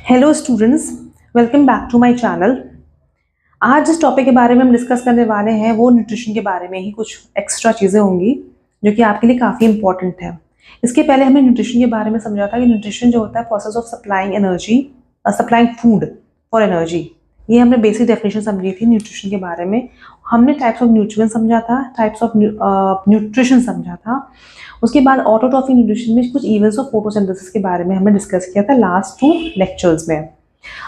Hello students, welcome back to my channel. आज जिस topic के बारे में हम डिस्कस करने वाले हैं वो न्यूट्रिशन के बारे में ही कुछ एक्स्ट्रा चीज़ें होंगी जो कि आपके लिए काफ़ी इंपॉर्टेंट है। इसके पहले हमने न्यूट्रिशन के बारे में समझा था कि न्यूट्रिशन जो होता है process of supplying energy, supplying food for energy. ये हमने बेसिक डेफिनेशन समझी थी न्यूट्रिशन के बारे में। हमने टाइप्स ऑफ न्यूट्रिएंट समझा था, टाइप्स ऑफ न्यूट्रिशन समझा था। उसके बाद ऑटोट्रॉफिक न्यूट्रिशन में कुछ इवेंट्स ऑफ फोटोसिंथेसिस के बारे में हमने डिस्कस किया था लास्ट 2 लेक्चर्स में।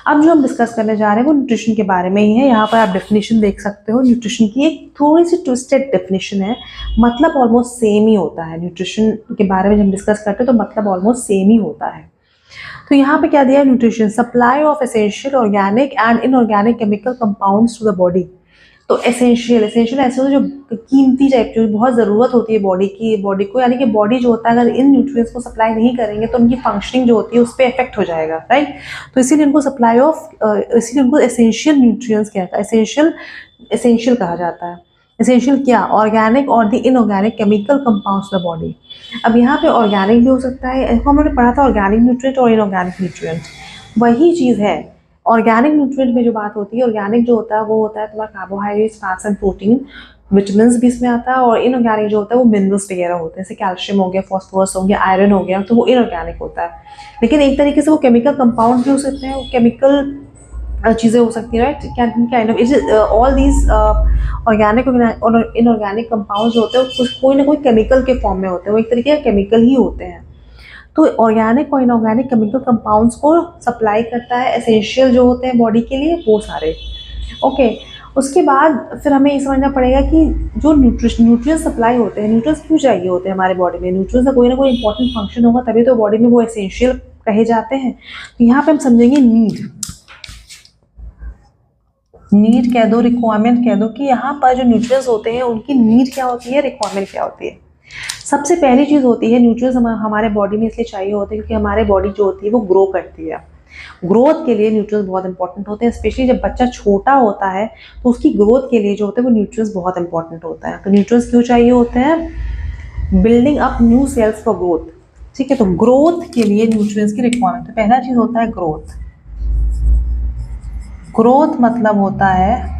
अब जो हम डिस्कस करने जा रहे हैं वो न्यूट्रिशन के बारे में ही है। यहाँ पर आप डेफिनेशन देख सकते हो। न्यूट्रिशन की एक थोड़ी सी ट्विस्टेड डेफिनेशन है, मतलब ऑलमोस्ट सेम ही होता है। न्यूट्रिशन के बारे में जब हम डिस्कस करते हैं तो मतलब ऑलमोस्ट सेम ही होता है। तो यहाँ पे क्या दिया है, nutrition supply of essential organic and inorganic chemical compounds to the body. तो एसेंशियल ऐसे होते हैं जो कीमती टाइप, जो बहुत ज़रूरत होती है बॉडी को, यानी कि बॉडी जो होता है अगर इन न्यूट्रिएंट्स को सप्लाई नहीं करेंगे तो उनकी फंक्शनिंग जो होती है उस पर इफेक्ट हो जाएगा, राइट। तो इसीलिए उनको इसीलिए उनको एसेंशियल न्यूट्रिएंट्स कहता है, एसेंशियल कहा जाता है। एसेंशियल क्या? ऑर्गेनिक और the inorganic chemical compounds the body. अब यहाँ पे ऑर्गेनिक भी हो सकता है, हमने पढ़ा था ऑर्गेनिक न्यूट्रिएंट और इनऑर्गेनिक न्यूट्रिएंट, वही चीज़ है। ऑर्गेनिक न्यूट्रिएंट में जो बात होती है, ऑर्गेनिक जो होता है वो होता है तुम्हारा carbohydrates, fats and protein, vitamin भी इसमें आता है। और इनऑर्गेनिक जो होता है वो मिनरल्स वगैरह होते हैं, जैसे कैल्शियम हो गया, फॉस्फोरस हो गया, आयरन हो गया, तो वो इनऑर्गेनिक होता है। लेकिन एक तरीके से वो केमिकल कंपाउंड भी हो सकते हैं, वो केमिकल चीज़ें हो सकती है, right. Kind of it all these organic और इनऑर्गेनिक कंपाउंड जो होते हैं कोई ना कोई केमिकल के फॉर्म में होते हैं, वो एक तरीके के केमिकल ही होते हैं। तो ऑर्गेनिक और इनऑर्गेनिक केमिकल कंपाउंड्स को सप्लाई करता है एसेंशियल जो होते हैं बॉडी के लिए, वो सारे। ओके, उसके बाद फिर हमें ये समझना पड़ेगा कि जो न्यूट्रिएंट्स सप्लाई होते हैं, न्यूट्रिएंट्स क्यों चाहिए होते हैं हमारे बॉडी में। न्यूट्रिएंट्स का कोई ना कोई इंपॉर्टेंट फंक्शन होगा, तभी तो बॉडी में वो एसेंशियल कहे जाते हैं। तो यहाँ पे हम समझेंगे नीड कह दो, रिक्वायरमेंट कह दो, कि यहाँ पर जो न्यूट्रिएंट्स होते हैं उनकी नीड क्या होती है, रिक्वायरमेंट क्या होती है। सबसे पहली चीज़ होती है, न्यूट्रिएंट्स हमारे बॉडी में इसलिए चाहिए होते हैं क्योंकि हमारे बॉडी जो होती है वो ग्रो करती है। ग्रोथ के लिए न्यूट्रिएंट्स बहुत इंपॉर्टेंट होते हैं, स्पेशली जब बच्चा छोटा होता है तो उसकी ग्रोथ के लिए जो होते हैं वो न्यूट्रिएंट्स बहुत इंपॉर्टेंट होता है। तो न्यूट्रिएंट्स क्यों चाहिए होते हैं? Building up new sales for growth, ठीक है। तो ग्रोथ के लिए न्यूट्रिएंट्स की रिक्वायरमेंट, तो पहला चीज़ होता है ग्रोथ। ग्रोथ मतलब होता है,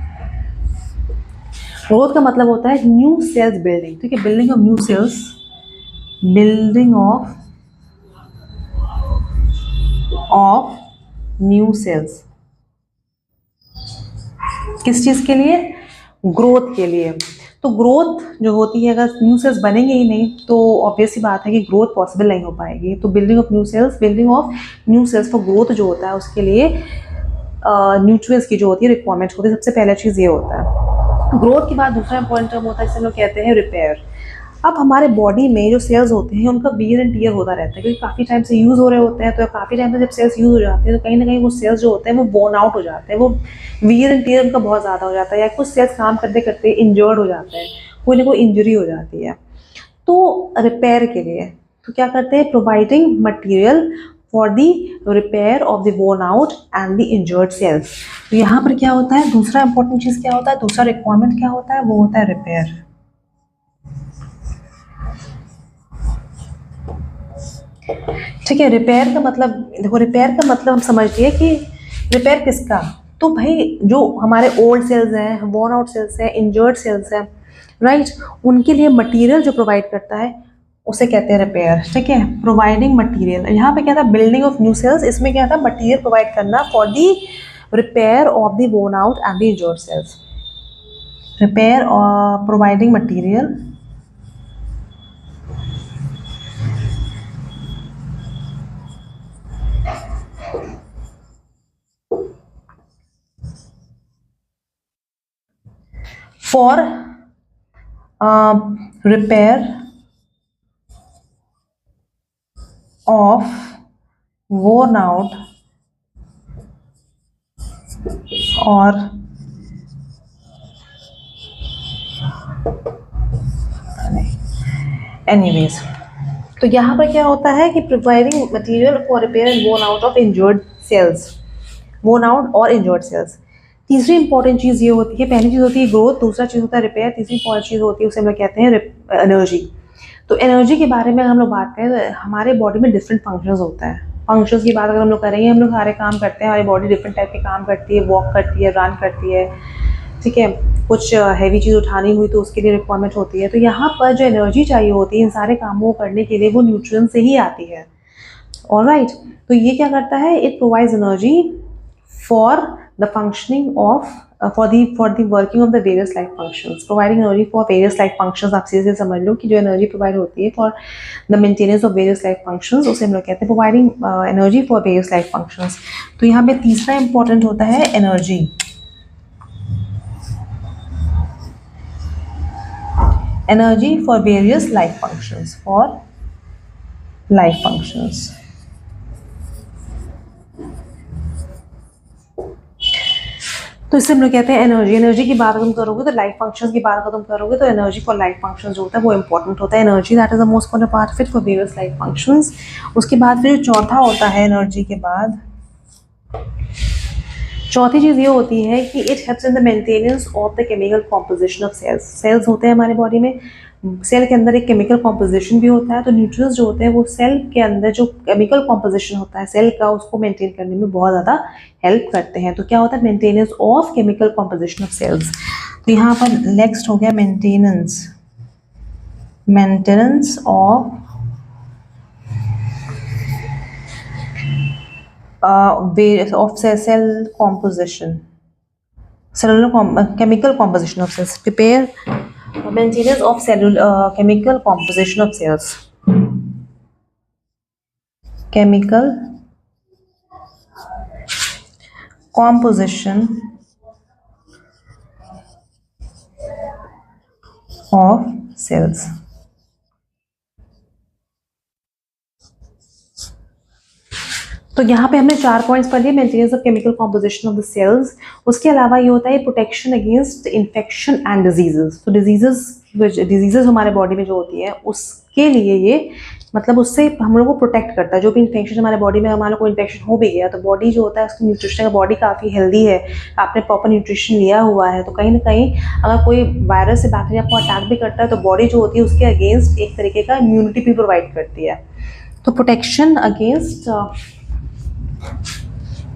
ग्रोथ का मतलब होता है न्यू सेल्स बिल्डिंग, ठीक है। Building of new sales, building of new sales, किस चीज़ के लिए? ग्रोथ के लिए। तो ग्रोथ जो होती है, अगर न्यू सेल्स बनेंगे ही नहीं तो ऑब्वियस सी बात है कि ग्रोथ पॉसिबल नहीं हो पाएगी। तो building of new sales for growth जो होता है उसके लिए न्यूट्रिएंट्स की जो होती है रिक्वायरमेंट होती है। सबसे पहला चीज़ ये होता है। ग्रोथ के बाद दूसरा इंपॉर्टेंट टर्म होता है जिसे हम लोग कहते हैं रिपेयर। अब हमारे बॉडी में जो सेल्स होते हैं उनका वियर एंड टियर होता रहता है, क्योंकि काफ़ी टाइम से यूज़ हो रहे होते हैं। तो काफ़ी टाइम से जब सेल्स यूज़ हो जाते हैं तो कहीं ना कहीं वो सेल्स जो होते हैं वो बोर्न आउट हो जाते हैं, वो वियर एंड टियर उनका बहुत ज़्यादा हो जाता है, या कुछ सेल्स काम करते करते इंजर्ड हो जाते हैं, कोई ना कोई इंजरी हो जाती है। तो रिपेयर के लिए तो क्या करते हैं? Providing material for the repair of the worn out and the injured cells. तो यहाँ पर क्या होता है, दूसरा इंपॉर्टेंट चीज़ क्या होता है, दूसरा रिक्वायरमेंट क्या होता है, वो होता है रिपेयर। ठीक है। रिपेयर का मतलब देखो, रिपेयर का मतलब हम समझिए कि रिपेयर किसका? तो भाई जो हमारे ओल्ड सेल्स हैं, worn आउट सेल्स हैं, इंजर्ड सेल्स हैं, राइट, उनके लिए मटेरियल जो प्रोवाइड करता है उसे कहते हैं रिपेयर, ठीक है। प्रोवाइडिंग मटेरियल, यहाँ पे क्या था, बिल्डिंग ऑफ न्यू सेल्स, इसमें क्या था, मटेरियल प्रोवाइड करना for the repair of the worn out and the injured cells. Repair और providing material for repair of worn out or anyways. तो यहाँ पर क्या होता है कि providing material for repair and worn out of injured cells, worn out और injured cells. तीसरी इंपॉर्टेंट चीज़ ये होती है, पहली चीज़ होती है ग्रोथ, दूसरा चीज़ होता है रिपेयर, तीसरी इंपॉर्टेंट चीज़ होती है उसे हम लोग कहते हैं एनर्जी। तो एनर्जी के बारे में हम लोग बात करें तो हमारे बॉडी में डिफरेंट फंक्शंस होता है, फंक्शंस की बात अगर हम लोग करेंगे, हम लोग सारे काम करते हैं, हमारी बॉडी डिफरेंट टाइप के काम करती है, वॉक करती है, रन करती है, ठीक है, कुछ हैवी चीज़ उठानी हुई तो उसके लिए रिक्वायरमेंट होती है। तो यहाँ पर जो एनर्जी चाहिए होती है इन सारे कामों को करने के लिए, वो न्यूट्रिएंट्स से ही आती है। ऑलराइट, तो ये क्या करता है, it provides energy for the functioning of for the working of the various life functions, providing energy for various life functions। आप सीधे समझ लो कि जो एनर्जी प्रोवाइड होती है for the maintenance of various life functions, उसे हम लोग कहते हैं providing energy for various life functions. तो यहाँ पे तीसरा इंपॉर्टेंट होता है energy, energy for various life functions, for life functions. तो इससे हम लोग कहते हैं एनर्जी। एनर्जी की बात तुम करोगे तो लाइफ फंक्शंस की बात तुम करोगे तो एनर्जी फॉर लाइफ फंक्शंस जो होता है वो इंपॉर्टेंट होता है। Energy that is the most important part fit for various life functions. उसके बाद फिर चौथा होता है एनर्जी के बाद, चौथी चीज़ ये होती है कि it helps in the maintenance of the chemical composition of cells. Cells होते हैं हमारे बॉडी में, सेल के अंदर एक केमिकल कॉम्पोजिशन भी होता है, तो न्यूट्रिएंट्स जो होते हैं वो सेल के अंदर जो केमिकल कॉम्पोजिशन होता है सेल का, उसको मेंटेन करने में बहुत ज़्यादा हेल्प करते हैं। तो क्या होता है, maintenance of chemical composition of cells. तो यहाँ पर नेक्स्ट हो गया maintenance, maintenance of cell composition, chemical composition of cells, prepare maintenance of cellular chemical composition of cells, chemical composition of cells। तो यहाँ पे हमने 4 पॉइंट्स पढ़ लिए, maintenance of chemical composition of the cells. उसके अलावा ये होता है protection against infection and diseases. तो डिजीजेस हमारे बॉडी में जो होती है उसके लिए ये मतलब उससे हम लोग को प्रोटेक्ट करता है। जो भी इन्फेक्शन हमारे बॉडी में, हमारे को इन्फेक्शन हो भी गया तो बॉडी जो होता है उसकी न्यूट्रिशन, बॉडी काफ़ी हेल्दी है, आपने प्रॉपर न्यूट्रिशन लिया हुआ है, तो कहीं ना कहीं अगर कोई वायरस से बैक्टीरिया आपको अटैक भी करता है तो बॉडी जो होती है उसके अगेंस्ट एक तरीके का इम्यूनिटी भी प्रोवाइड करती है। तो protection against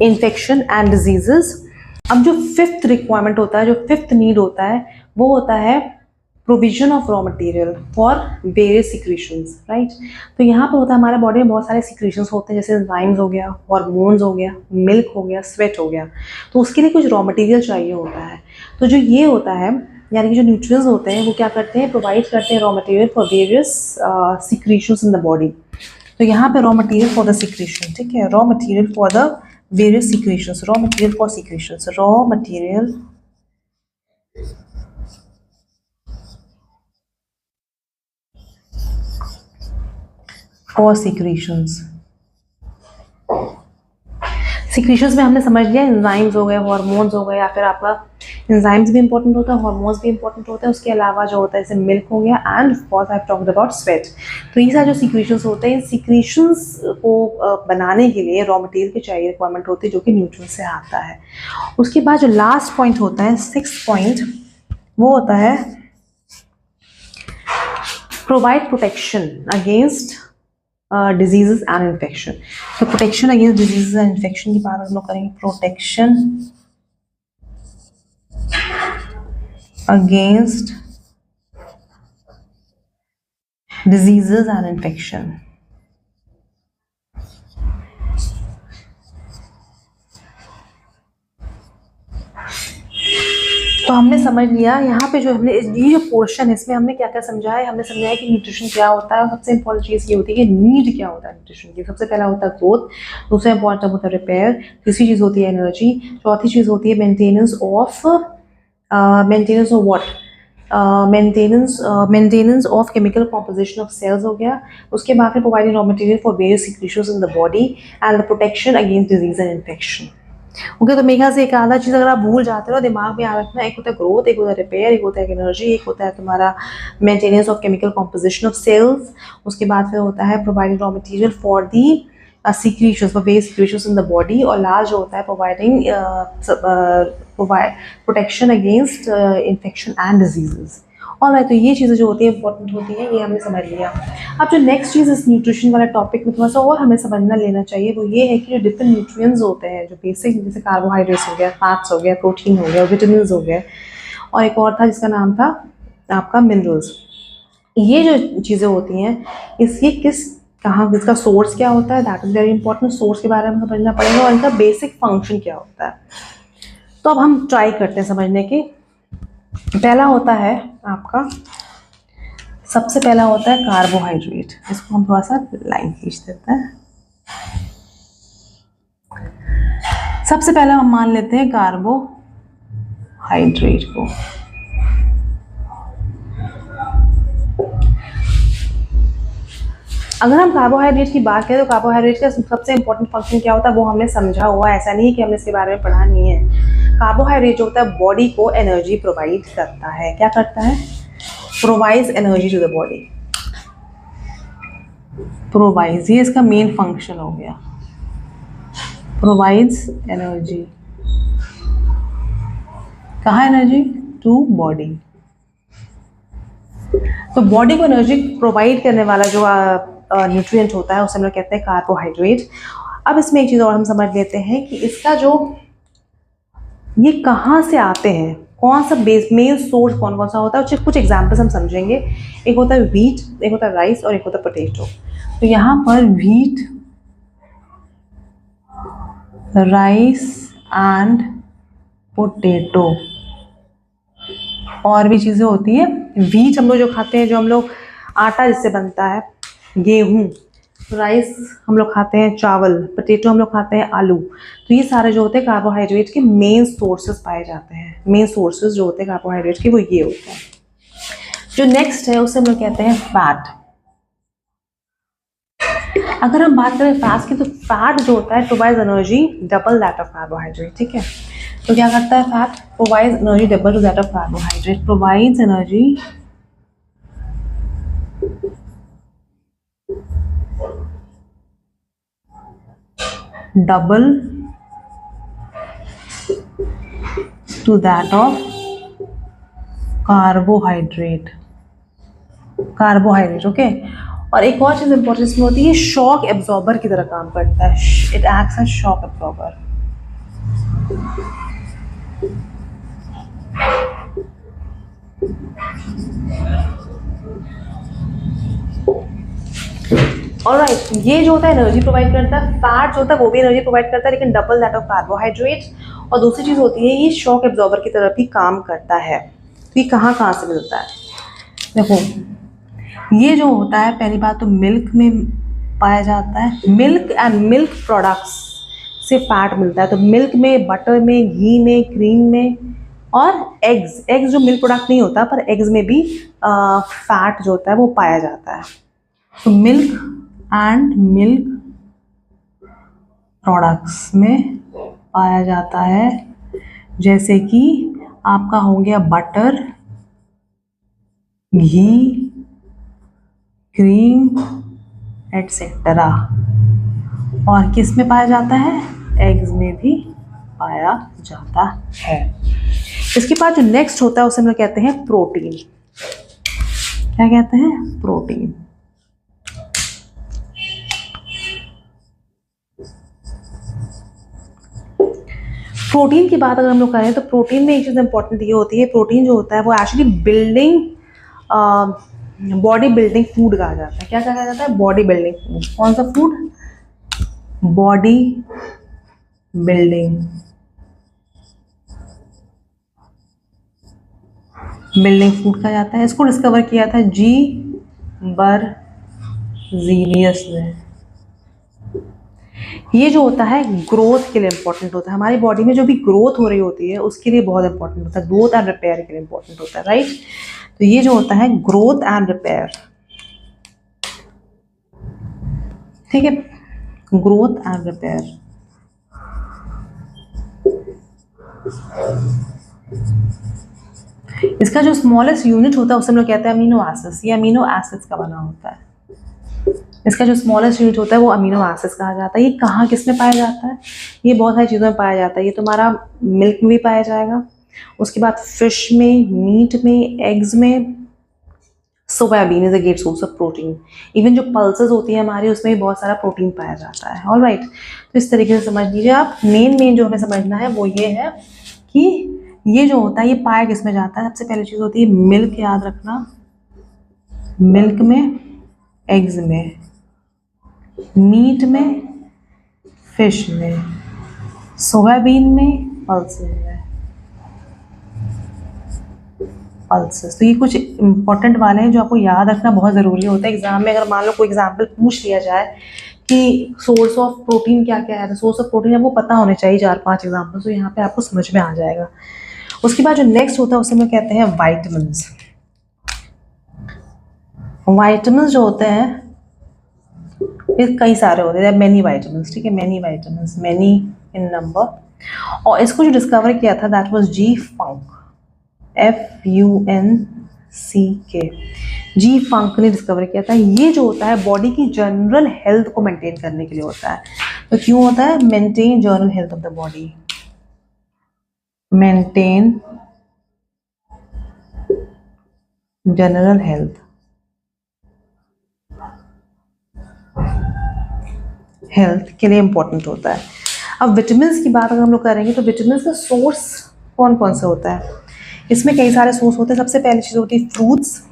infection and diseases. अब जो फिफ्थ रिक्वायरमेंट होता है, जो फिफ्थ नीड होता है, वो होता है provision of raw material for various secretions, right. तो यहाँ पर होता है हमारे बॉडी में बहुत सारे सिक्रीशंस होते हैं, जैसे एंजाइम्स हो गया, हार्मोन्स हो गया, मिल्क हो गया, स्वेट हो गया। तो उसके लिए कुछ रॉ मटेरियल चाहिए होता है। तो जो ये होता है, यानी कि जो न्यूट्रिएंट्स होते हैं वो क्या करते हैं, प्रोवाइड करते हैं raw material for various secretions in the body. तो यहाँ पे raw material for the secretion, ठीक है, raw material for the various secretions, raw material for secretions, raw material for secretions. Secretions में हमने समझ लिया एंजाइम्स हो गए, हार्मोन्स हो गए, या फिर आपका एंजाइम्स भी इंपॉर्टेंट होता है, हार्मोन्स भी इंपॉर्टेंट होता है। उसके अलावा जो होता है जैसे मिल्क हो गया end of course I have talked about sweat. तो ये सारे जो सिक्रीशंस होते हैं, इन सिक्रीशंस को बनाने के लिए रॉ मटेरियल की चाहिए रिक्वायरमेंट होती है, जो कि न्यूट्रिएंट्स से आता है। उसके बाद जो लास्ट पॉइंट होता है, 6th पॉइंट, वो होता है provide protection against diseases and infection. तो protection against diseases and infection की बात हम लोग करेंगे, protection against diseases and infection. तो हमने समझ लिया यहाँ पे जो हमने ये जो पोर्शन है इसमें हमने क्या क्या समझा है। हमने समझा है कि न्यूट्रिशन क्या होता है, और सबसे इंपॉर्टेंट चीज़ ये होती है कि नीड क्या होता है न्यूट्रिशन की। सबसे पहला होता है ग्रोथ, दूसरा इंपॉर्टेंट होता है रिपेयर, तीसरी चीज़ होती है एनर्जी, चौथी चीज़ होती है maintenance of what, maintenance of chemical composition of cells हो गया। उसके बाद फिर providing raw material for various secretions in the body and the protection against disease and infection. Okay, तो मेरे ख्याल से एक आधा चीज़ अगर आप भूल जाते हो दिमाग में याद रखना, एक होता है ग्रोथ, एक होता है रिपेयर, एक होता है एनर्जी, एक होता है तुम्हारा maintenance of chemical composition of cells. उसके बाद फिर होता है providing raw material for the secretions, for various secretions in the body, और लास्ट जो होता है providing protection against infection and diseases। और भाई तो ये चीज़ें जो होती है इंपॉर्टेंट होती है, ये हमने समझ लिया। अब जो नेक्स्ट चीज़ इस न्यूट्रिशन वाला टॉपिक में थोड़ा सा और हमें समझना लेना चाहिए वो ये है कि जो डिफरेंट न्यूट्रिएंट्स होते हैं, जो बेसिक जैसे कार्बोहाइड्रेट्स हो गया, फैट्स हो गया, प्रोटीन हो गया, विटामिन हो गए, और एक और था जिसका नाम था आपका मिनरल्स। ये जो चीज़ें होती हैं इसकी कहाँ इसका सोर्स क्या होता है, that is very important. Source के बारे में समझना पड़ेगा और इनका बेसिक फंक्शन क्या होता है। तो अब हम ट्राई करते हैं समझने की। पहला होता है आपका, सबसे पहला होता है कार्बोहाइड्रेट। इसको हम थोड़ा सा लाइन खींच देते हैं। सबसे पहला हम मान लेते हैं कार्बोहाइड्रेट को। अगर हम कार्बोहाइड्रेट की बात करें तो कार्बोहाइड्रेट का सबसे इंपॉर्टेंट फंक्शन क्या होता है वो हमने समझा हुआ है, ऐसा नहीं है कि हमने इसके बारे में पढ़ा नहीं है। कार्बोहाइड्रेट जो होता है बॉडी को एनर्जी प्रोवाइड करता है। क्या करता है? Provides energy to the body. Provides, ये इसका मेन फंक्शन हो गया, प्रोवाइड्स एनर्जी। कहाँ एनर्जी? To body. तो बॉडी को एनर्जी प्रोवाइड करने वाला जो न्यूट्रिएंट होता है उसे हम लोग कहते हैं कार्बोहाइड्रेट। अब इसमें एक चीज़ और हम समझ लेते हैं कि इसका जो ये कहाँ से आते हैं, कौन सा बेस मेन सोर्स कौन कौन सा होता है, कुछ एग्जांपल्स हम समझेंगे। एक होता है व्हीट, एक होता है राइस और एक होता है पोटैटो। तो यहाँ पर व्हीट, राइस एंड पोटैटो और भी चीज़ें होती हैं। व्हीट हम लोग जो खाते हैं, जो हम लोग आटा जिससे बनता है, गेहूँ। राइस हम लोग खाते हैं, चावल। पोटैटो हम लोग खाते हैं, आलू। तो ये सारे जो होते हैं कार्बोहाइड्रेट के मेन सोर्सेज पाए जाते हैं। मेन सोर्सेज जो होते हैं कार्बोहाइड्रेट के वो ये होते हैं। जो नेक्स्ट है उसे हम लोग कहते हैं फैट। अगर हम बात करें फैट की तो फैट जो होता है provides energy double that of carbohydrate. ठीक है, तो क्या करता है fat? Provides energy double two that of carbohydrate. Provides energy double two that of carbohydrate. Okay. और एक और चीज इंपॉर्टेंट इसमें होती है, शॉक एब्जॉर्बर की तरह काम करता है। It acts as shock absorber. Alright, ये जो होता है एनर्जी प्रोवाइड करता है। फैट जो होता है वो भी एनर्जी प्रोवाइड करता है लेकिन डबल दैट ऑफ कार्बोहाइड्रेट। और दूसरी चीज होती है ये शॉक एब्जॉर्बर की तरह भी काम करता है। तो ये कहाँ कहाँ से मिलता है? देखो, ये जो होता है पहली बात तो मिल्क में पाया जाता है। मिल्क एंड मिल्क प्रोडक्ट्स से फैट मिलता है। तो मिल्क में, बटर में, घी में, क्रीम में और एग्स जो मिल्क प्रोडक्ट नहीं होता पर एग्स में भी फैट जो होता है वो पाया जाता है। तो मिल्क एंड मिल्क प्रोडक्ट्स में पाया जाता है, जैसे कि आपका हो गया बटर, घी, क्रीम एटसेट्रा। और किस में पाया जाता है? एग्स में भी पाया जाता है। इसके बाद जो नेक्स्ट होता है उसे हम लोग कहते हैं प्रोटीन। क्या कहते हैं? प्रोटीन। प्रोटीन की बात अगर हम लोग करें तो प्रोटीन में एक चीज़ इंपॉर्टेंट ये होती है, प्रोटीन जो होता है वो एक्चुअली बॉडी बिल्डिंग फूड कहा जाता है। क्या कहा जाता है? Body building food. कौन सा फूड? बॉडी बिल्डिंग फूड कहा जाता है। इसको डिस्कवर किया था जी बर्जीलियस ने। ये जो होता है ग्रोथ के लिए इंपॉर्टेंट होता है। हमारी बॉडी में जो भी ग्रोथ हो रही होती है उसके लिए बहुत इंपॉर्टेंट होता है। ग्रोथ एंड रिपेयर के लिए इंपॉर्टेंट होता है, राइट? तो ये जो होता है ग्रोथ एंड रिपेयर, ठीक है, ग्रोथ एंड रिपेयर। इसका जो स्मॉलेस्ट यूनिट होता है उसे हम लोग कहते हैं अमीनो एसिड्स। ये अमीनो एसिड्स का बना होता है। इसका जो स्मॉलेस्ट यूनिट होता है वो अमीनो एसिड्स कहा जाता है। ये कहाँ किस में पाया जाता है? ये बहुत सारी चीज़ों में पाया जाता है। ये तुम्हारा मिल्क में भी पाया जाएगा, उसके बाद फिश में, मीट में, एग्स में, soybean is a great source of protein. Even जो पल्सेस होती है हमारी उसमें भी बहुत सारा प्रोटीन पाया जाता है। ऑलराइट, तो इस तरीके से समझ लीजिए आप। मेन जो हमें समझना है वो ये है कि ये जो होता है ये पाया किस में जाता है। सबसे पहली चीज़ होती है मिल्क, याद रखना, मिल्क में, एग्स में, मीट में, फिश में, सोयाबीन में, पल्सेस में, पल्सेस। तो ये कुछ इंपॉर्टेंट वाले हैं जो आपको याद रखना बहुत ज़रूरी होता है एग्जाम में। अगर मान लो कोई एग्जाम्पल पूछ लिया जाए कि सोर्स ऑफ प्रोटीन क्या क्या है, तो सोर्स ऑफ प्रोटीन आपको पता होने चाहिए 4-5 एग्जाम्पल, तो यहाँ पे आपको समझ में आ जाएगा। उसके बाद जो नेक्स्ट होता है उसे हम कहते हैं वाइटामिन्स। वाइटामिन्स जो होते हैं ये कई सारे होते हैं, मैनी वाइटामिन्स, ठीक है, many vitamins, many in number. और इसको जो डिस्कवर किया था that was G Funk, FUNCK, G Funk ने डिस्कवर किया था। ये जो होता है बॉडी की जनरल हेल्थ को मेंटेन करने के लिए होता है। तो क्यों होता है? Maintain general health of the body, maintain general health, health के लिए इंपॉर्टेंट होता है। अब विटामिन्स की बात अगर हम लोग करेंगे तो विटामिन्स का सोर्स कौन कौन सा होता है? इसमें कई सारे सोर्स होते हैं। सबसे पहली चीज़ होती है फ्रूट्स,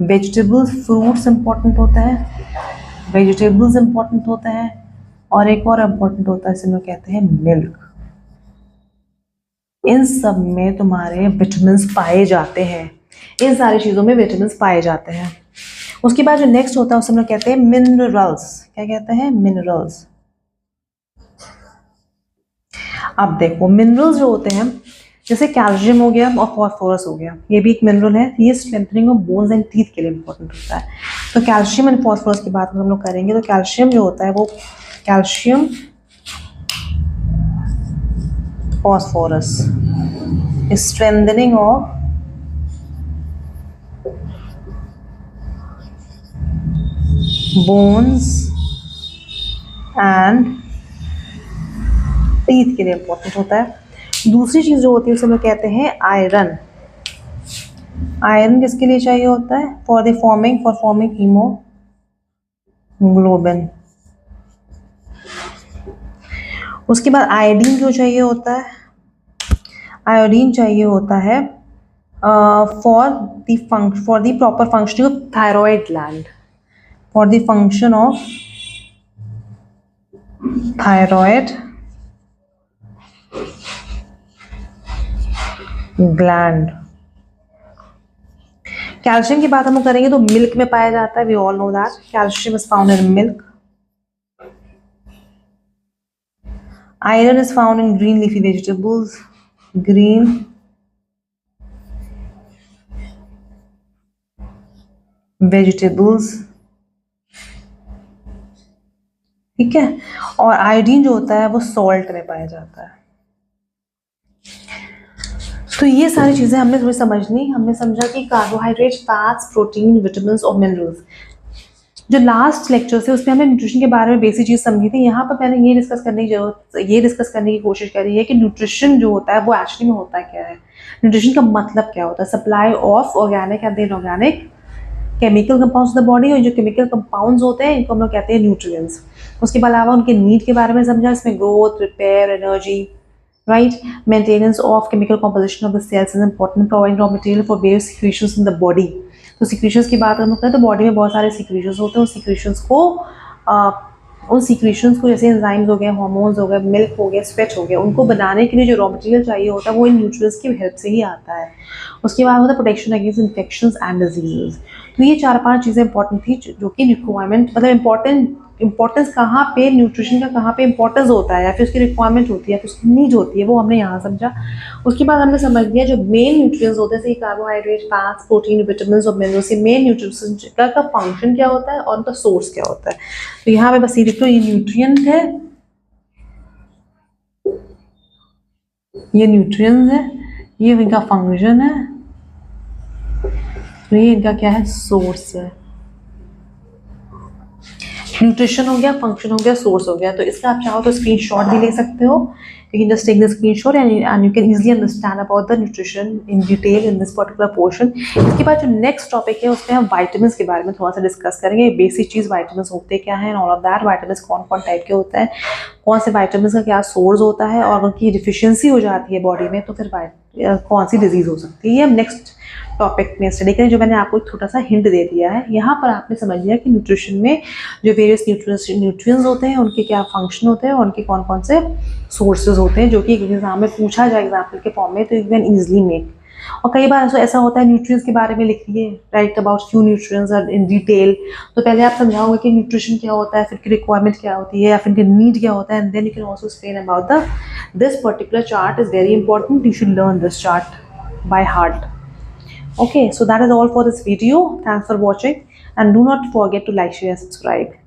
वेजिटेबल्स, फ्रूट्स इंपॉर्टेंट होता है, वेजिटेबल्स इंपॉर्टेंट होता है, और एक और इंपॉर्टेंट होता है, इसे लोग कहते हैं मिल्क। इन सब में तुम्हारे विटामिन्स पाए जाते हैं, इन सारी चीज़ों में विटामिन्स पाए जाते हैं। उसके बाद जो नेक्स्ट होता है उसे हम लोग कहते हैं मिनरल्स। क्या कहते हैं? मिनरल्स। अब देखो मिनरल्स जो होते हैं जैसे कैल्शियम हो गया और फॉस्फोरस हो गया, ये भी एक मिनरल है। ये strengthening of bones and teeth के लिए इंपॉर्टेंट होता है। तो कैल्शियम एंड फॉस्फोरस की बात हम लोग करेंगे तो कैल्शियम जो होता है वो calcium, phosphorus, strengthening of bones and teeth के लिए इंपॉर्टेंट होता है। दूसरी चीज़ जो होती है उसे हम लोग कहते हैं आयरन। आयरन किसके लिए चाहिए होता है? For forming haemoglobin. उसके बाद आयोडीन क्यों चाहिए होता है? आयोडीन चाहिए होता है for the proper functioning of thyroid gland, for the function of thyroid gland. Calcium की बात हम करेंगे तो मिल्क में पाया जाता है, we all know that calcium is found in milk. Iron is found in green leafy vegetables, green vegetables, ठीक है। और आयोडीन जो होता है वो सॉल्ट में पाया जाता है। तो ये सारी चीज़ें हमने थोड़ी समझनी। हमने समझा कि कार्बोहाइड्रेट, फैट्स, प्रोटीन, विटामिन्स और मिनरल्स। जो लास्ट लेक्चर से उसमें हमने न्यूट्रिशन के बारे में बेसिक चीज़ समझी थी। यहाँ पर मैंने ये डिस्कस करने की कोशिश करी है कि न्यूट्रिशन जो होता है वो एक्चुअली में होता क्या है, न्यूट्रिशन का मतलब क्या होता है। Supply of organic and inorganic chemical compounds the body, और जो केमिकल कंपाउंड्स होते हैं इनको हम लोग कहते हैं न्यूट्रिएंट्स। उसके अलावा उनके नीड के बारे में समझा, इसमें growth, repair, energy, right, maintenance of chemical composition of the cells is important, providing raw material for various secretions in the body। तो secretions की बात हम करते हैं तो बॉडी में बहुत सारे secretions होते हैं। उन secretions को जैसे enzymes हो गए, hormones हो गए, milk हो गया, sweat हो गया, उनको बनाने के लिए जो raw material चाहिए होता है वो इन nutrients की हेल्प से ही आता है। उसके बाद होता है protection against infections and diseases. तो ये 4-5 चीज़ें इंपॉर्टेंट थी जो कि रिक्वायरमेंट, मतलब इंपॉर्टेंस कहाँ पे न्यूट्रिशन का कहाँ पे इंपॉर्टेंस होता है, या फिर उसकी रिक्वायरमेंट होती है, या फिर उसकी नीड होती है, वो हमने यहाँ समझा। उसके बाद हमने समझ लिया जो मेन न्यूट्रिएंट्स होते हैं, जैसे कार्बोहाइड्रेट, फैट्स, प्रोटीन, विटामिन्स और मिनरल्स, मेन न्यूट्रिशन का फंक्शन क्या होता है और उनका सोर्स क्या होता है। तो यहाँ पे बस ये लिख लो, ये न्यूट्रिएंट है, ये न्यूट्रिएंट्स है, ये इनका फंक्शन है, ये इनका क्या है, सोर्स है। न्यूट्रिशन हो गया, फंक्शन हो गया, सोर्स हो गया। तो इसका आप चाहो तो स्क्रीनशॉट भी ले सकते हो, you can just take the screenshot and you can easily understand about the nutrition in detail in this particular portion. इसके बाद जो नेक्स्ट टॉपिक है उसमें हम विटामिन्स के बारे में थोड़ा सा डिस्कस करेंगे। बेसिक चीज़ विटामिन्स होते क्या हैं, ऑल ऑफ दैट, विटामिन्स कौन कौन टाइप के होता है, कौन से विटामिन्स का क्या सोर्स होता है, और उनकी डिफिशियंसी हो जाती है बॉडी में तो फिर कौन सी डिजीज हो सकती है, ये हम नेक्स्ट टॉपिक में स्टडी करें। जो मैंने आपको एक छोटा सा हिंट दे दिया है, यहाँ पर आपने समझ लिया कि न्यूट्रिशन में जो वेरियस न्यूट्रिएंट्स होते हैं उनके क्या फंक्शन होते हैं और उनके कौन कौन से सोर्सेज होते हैं, जो कि एग्जाम में पूछा जाए एग्जाम्पल के फॉर्म में, तो यू कैन ईजिली मेक। और कई बार ऐसा होता है न्यूट्रिएंट्स के बारे में लिख लिए, right about few nutrients in detail, तो पहले आप समझाओगे कि न्यूट्रिशन क्या होता है, फिर रिक्वायरमेंट क्या होती है, या फिर नीड क्या होता है, and then you can also explain about the this particular chart is very important, you should learn this chart by heart. Okay, so that is all for this video. Thanks for watching and do not forget to like, share, subscribe.